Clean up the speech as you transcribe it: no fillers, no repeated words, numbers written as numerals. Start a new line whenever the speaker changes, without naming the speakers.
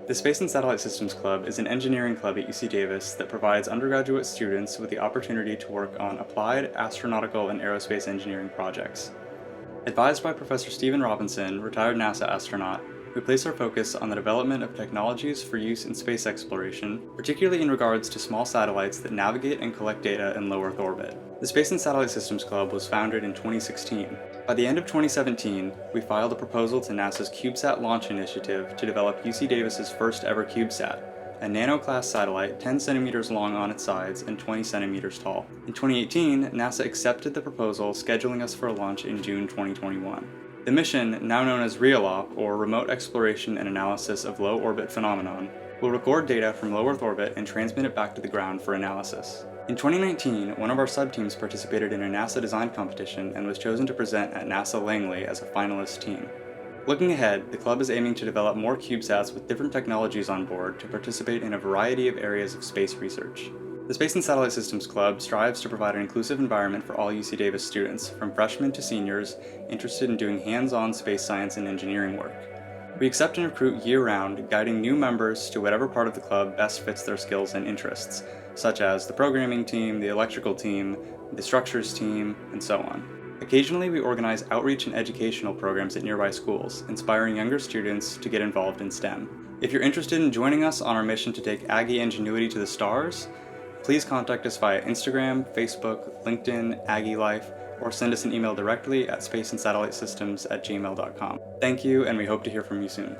The Space and Satellite Systems Club is an engineering club at UC Davis that provides undergraduate students with the opportunity to work on applied, astronautical, and aerospace engineering projects. Advised by Professor Stephen Robinson, retired NASA astronaut, we place our focus on the development of technologies for use in space exploration, particularly in regards to small satellites that navigate and collect data in low Earth orbit. The Space and Satellite Systems Club was founded in 2016. By the end of 2017, we filed a proposal to NASA's Cubesat Launch initiative to develop UC Davis's first ever Cubesat, a nano-class satellite 10 centimeters long on its sides and 20 centimeters tall. In 2018, NASA accepted the proposal, scheduling us for a launch in June 2021. The mission, now known as REALOP, or Remote Exploration and Analysis of Low Orbit Phenomenon, will record data from low Earth orbit and transmit it back to the ground for analysis. In 2019, one of our sub-teams participated in a NASA design competition and was chosen to present at NASA Langley as a finalist team. Looking ahead, the club is aiming to develop more CubeSats with different technologies on board to participate in a variety of areas of space research. The Space and Satellite Systems Club strives to provide an inclusive environment for all UC Davis students, from freshmen to seniors, interested in doing hands-on space science and engineering work. We accept and recruit year-round, guiding new members to whatever part of the club best fits their skills and interests, such as the programming team, the electrical team, the structures team, and so on. Occasionally, we organize outreach and educational programs at nearby schools, inspiring younger students to get involved in STEM. If you're interested in joining us on our mission to take Aggie ingenuity to the stars, please contact us via Instagram, Facebook, LinkedIn, Aggie Life, or send us an email directly at spaceandsatellitesystems@gmail.com. Thank you, and we hope to hear from you soon.